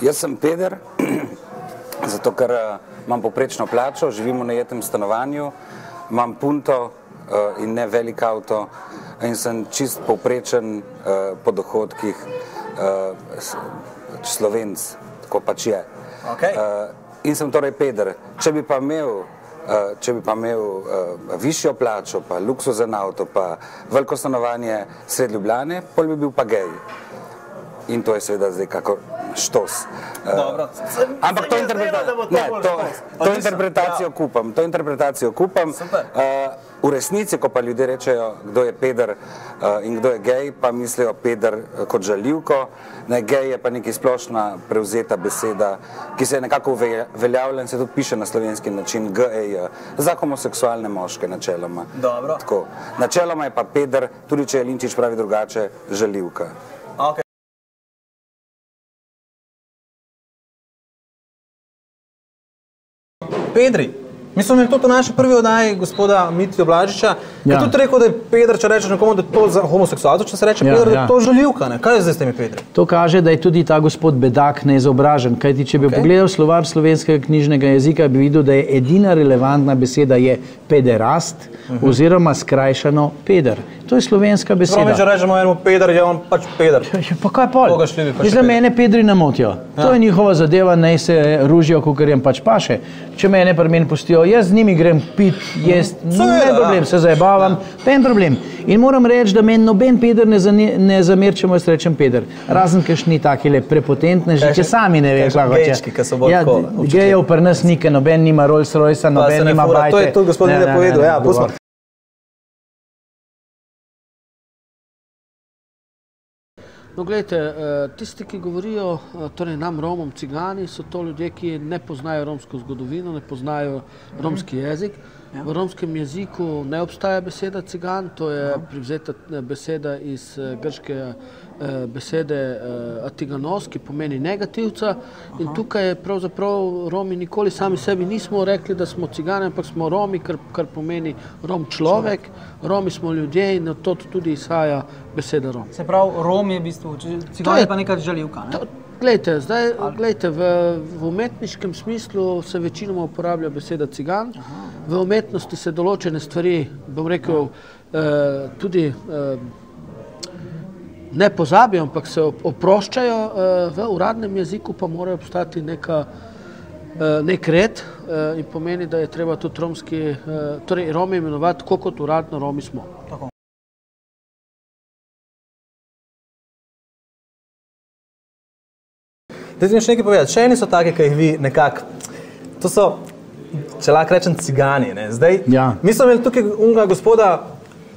Jaz sem peder, zato ker imam povprečno plačo, živim v najetem stanovanju, imam punto in ne velik avto in sem čist povprečen po dohodkih Slovenc, tako pač je. In sem torej peder. Če bi pa imel višjo plačo, pa luksuzen avto, pa veliko stanovanje sred Ljubljane, pol bi bil pa gej. In to je seveda zdaj kako štos. Ampak to interpretacijo kupam. V resnici, ko pa ljudje rečejo, kdo je peder in kdo je gej, pa mislijo peder kot žaljivko. Gej je pa neki splošna prevzeta beseda, ki se je nekako uveljavila in se tudi piše na slovenski način, GEJ, za homoseksualne moške načeloma. Načeloma je pa peder, tudi če je Linčič pravi drugače, žaljivka. Pedri. Mi smo imeli tudi v naši prvi oddaji gospoda Mitjo Blažiča, ki je tudi rekel, da je peder, če rečeš nekomu, da je to za homoseksualcev, če se reče peder, da je to žaljivka. Kaj je zdaj s temi pedri? To kaže, da je tudi ta gospod bedak neizobražen. Kajti, če bi pogledal slovar slovenskega knjižnega jezika, bi videl, da je edina relevantna beseda je pederast oziroma skrajšano peder. To je slovenska beseda. Pravi, če rečemo enemu peder, je on pač peder. Pa kaj pol? Za mene pedri ne motijo. To je njihova zadeva, naj se ružijo, kakor jim pač paše. Če mene pri meni pustijo, jaz z njimi grem pit, jaz, ne problem, se zajebavam, pen problem. In moram reči, da meni noben peder ne zamer, če mu jaz rečem peder. Razen kakšni takile prepotentne, že če sami ne veš, kako če. Gejev pri nas nike, noben nima Rolls Royce, noben nima bajte. To je tudi gospod Mide povedal, ja, pustimo. No, gledajte, tisti, ki govorijo, torej nam Romom, cigani, so to ljudje, ki ne poznajo romsko zgodovino, ne poznajo romski jezik. V romskem jeziku ne obstaja beseda cigan, to je privzeta beseda iz grške besede atiganos, ki pomeni negativca. In tukaj pravzaprav Romi nikoli sami sebi nismo rekli, da smo cigani, ampak smo Romi, kar pomeni Rom človek. Romi smo ljudje in od tod tudi izhaja beseda Rom. Se pravi, Rom je v bistvu, cigan je pa neka žaljivka, ne? Glejte, v umetniškem smislu se večinoma uporablja beseda cigan. V umetnosti se določene stvari, bom rekel, tudi ne pozabijo, ampak se oproščajo. V uradnem jeziku pa mora obstati nek red in pomeni, da je treba tudi torej Romi imenovati, tako kot uradno Romi smo. Zdaj ti nekaj povedati, še eni so take, ki jih vi nekako, to so, če lahko rečem, cigani, ne, zdaj, mi smo imeli tukaj unga gospoda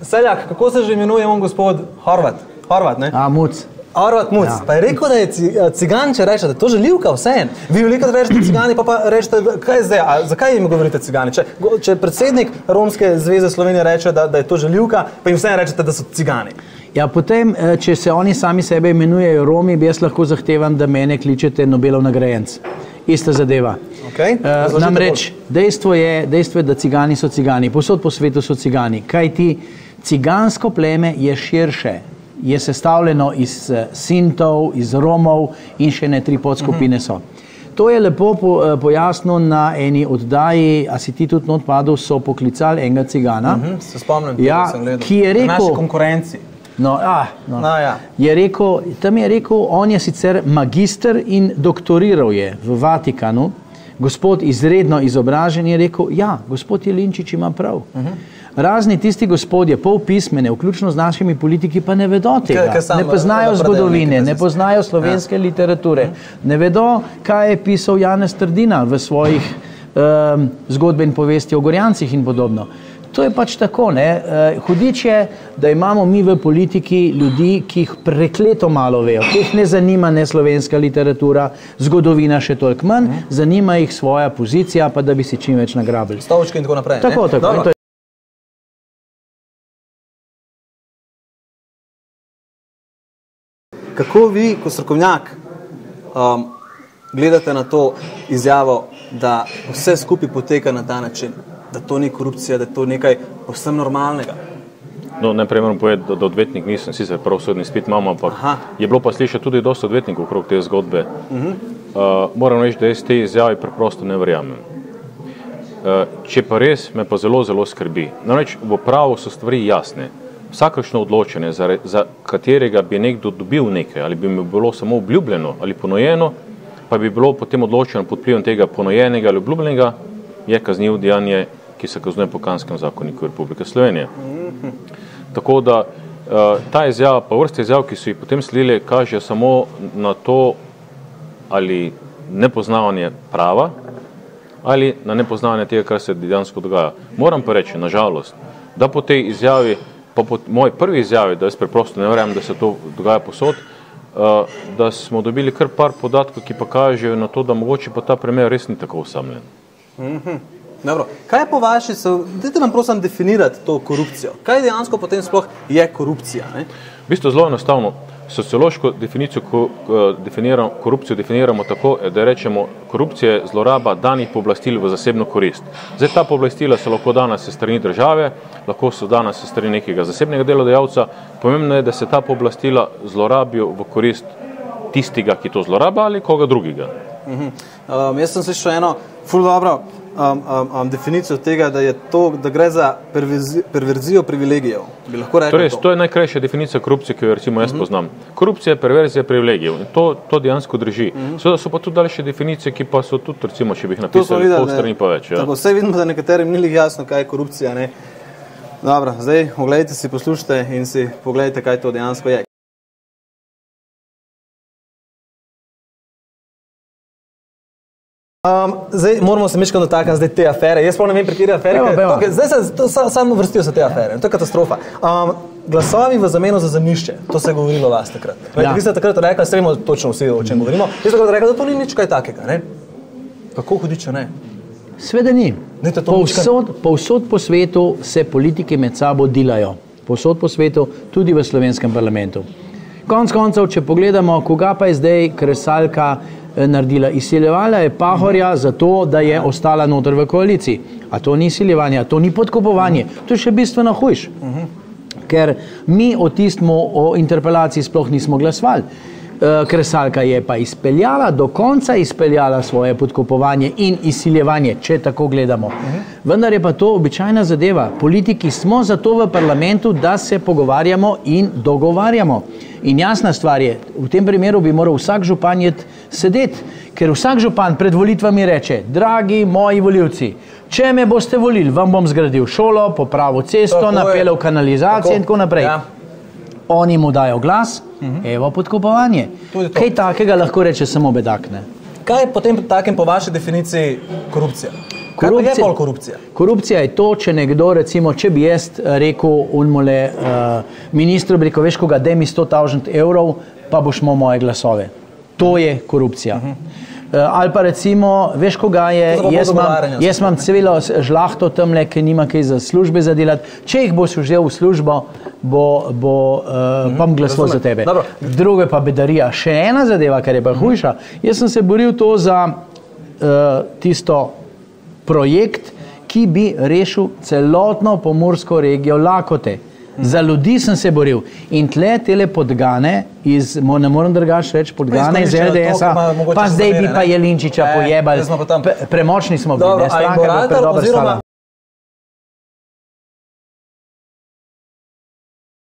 Seljak, kako se že imenuje on gospod Horvat, ne? Muc. Horvat Muc, pa je rekel, da je cigan, če rečete, to žaljivka vseeno. Vi veliko rečete cigani, pa rečete, kaj je zdaj, zakaj jim govorite cigani? Če predsednik Romske zveze Slovenije reče, da je to žaljivka, pa jim vseeno rečete, da so cigani. Ja, potem, če se oni sami sebe imenujejo Romi, bi jaz lahko zahtevam, da mene kličete Nobelov nagrajenec. Ista zadeva. Namreč, dejstvo je, da cigani so cigani, povsod po svetu so cigani, kajti cigansko pleme je širše, je sestavljeno iz Sintov, iz Romov in še ne 3 podskupine so. To je lepo pojasnil na eni oddaji, a si ti tudi not padel, so poklicali enega cigana. Se spomnim, sem gledal. Ki je rekel, naši konkurenci. Tam je rekel, on je sicer magister in doktoriral je v Vatikanu, gospod izredno izobražen je rekel, ja, gospod Jelinčič ima prav. Razni tisti gospodje, polpismene, vključno z našimi politiki, pa ne vedo tega. Ne poznajo zgodovine, ne poznajo slovenske literature, ne vedo, kaj je pisal Janez Trdina v svojih zgodbe in povesti o Gorjancih in podobno. To je pač tako, ne. Hudič je, da imamo mi v politiki ljudi, ki jih prekleto malo vejo, ki jih ne zanima ne slovenska literatura, zgodovina še toliko manj, zanima jih svoja pozicija, pa da bi si čim več nagrabili. Stolčki in tako naprej, ne? Tako. Kako vi, kot strokovnjak, gledate na to izjavo, da vse skupaj poteka na ta način? Da to ni korupcija, da je to nekaj povsem normalnega? No, najprej moram povedati, da odvetnik nisem, sicer pravosodni izpit imam, ampak je bilo pa slišati tudi dosti odvetnikov okrog te zgodbe. Moram reči, da jaz te izjavi preprosto ne verjamem. Če pa res, me pa zelo, zelo skrbi. Namreč v pravu so stvari jasne. Vsakršno odločenje, za katerega bi nekdo dobil nekaj, ali bi mi bilo samo obljubljeno ali ponujeno, pa bi bilo potem odločeno pod vplivom tega ponujenega ali obljubljenega, je kaznivo dejanje, ki se kaznuje po Kazenskem zakoniku Republike Slovenije. Tako da ta izjava, pa vrste izjav, ki so jih potem sledile, kaže samo na to, ali nepoznavanje prava, ali na nepoznavanje tega, kar se dejansko dogaja. Moram pa reči, nažalost, da po tej izjavi, pa po moji prvi izjavi, da jaz preprosto ne verjamem, da se to dogaja povsod, da smo dobili kar par podatkov, ki pa kažejo na to, da mogoče pa ta primer res ni tako osamljen. Dobro. Kaj je po vaši, dajte nam prosim definirati to korupcijo? Kaj dejansko potem sploh je korupcija? Ne? V bistvu zelo enostavno. Sociološko definicijo korupcijo definiramo tako, da rečemo, korupcija je zloraba danih pooblastil v zasebno korist. Zdaj, ta pooblastila so lahko dana se strani države, lahko so dana se strani nekega zasebnega delodajalca. Pomembno je, da se ta pooblastila zlorabijo v korist tistega, ki to zloraba, ali koga drugega. Jaz sem slišal eno ful dobro definicijo tega, da je to, da gre za perverzijo privilegijev. Bi lahko rekli to je najkrajša definicija korupcije, ki jo recimo jaz poznam. Korupcija je perverzija privilegijev in to dejansko drži. Seveda so pa tudi daljše definicije, ki pa so tudi, recimo, če bi jih napisali pol strani pa več. Tako, vse vidimo, da nekaterim ni jasno, kaj je korupcija. Ne? Dobro, zdaj oglejte si, poslušajte in si pogledajte, kaj to dejansko je. Zdaj moramo se miško dotakniti zdaj te afere. Jaz pa ne vem, pri kateri afere. Zdaj samo vrstijo se te afere. To je katastrofa. Glasovi v zameno za zemljišče. To se je govorilo vas takrat. Vi ste takrat rekli, da se vemo točno vsi, o čem govorimo. Jaz sem takrat rekla, da to ni nič kaj takega. Ne? Kako hudiče ne? Sveda ni. Povsod po svetu se politike med sabo dilajo. Povsod po svetu, tudi v slovenskem parlamentu. Konec koncev, če pogledamo, koga pa je zdaj Kresalka naredila. Izsiljevala je Pahorja zato, da je ostala noter v koaliciji. A to ni izsiljevanje, a to ni podkupovanje. To je še bistveno hujš. Ker mi o interpelaciji sploh nismo glasovali. Kresalka je pa izpeljala, do konca izpeljala svoje podkupovanje in izsiljevanje, če tako gledamo. Vendar je pa to običajna zadeva. Politiki smo zato v parlamentu, da se pogovarjamo in dogovarjamo. In jasna stvar je, v tem primeru bi moral vsak župan sedeti, ker vsak župan pred volitvami reče, dragi moji volivci, če me boste volili, vam bom zgradil šolo, popravil cesto, napeljal kanalizacijo in tako naprej. Oni mu dajo glas, evo podkupovanje. Kaj takega lahko reče samo bedak, ne? Kaj je potem takem po vaši definiciji korupcija? Kaj pa je pol korupcija? Korupcija je to, če nekdo, recimo, če bi jaz rekel unmole ministru, bi rekel, veš koga, daj mi 100.000 evrov, pa boš imel moje glasove. To je korupcija. Ali pa recimo, veš koga je, jaz imam celo žlahto tamle, ki nima kaj za službe zadelati, če jih boš vzel v službo, pa bom glasoval za tebe. Drugo je pa bedarija. Še ena zadeva, kar je pa hujša. Jaz sem se boril to za tisto projekt, ki bi rešil celotno pomursko regijo lakote. Za ljudi sem se boril. In tele podgane, ne moram drugače reči, podgane iz LDS-a, pa zdaj bi pa Jelinčiča pojebali. Premočni smo bili, stranka je bila predobra stala.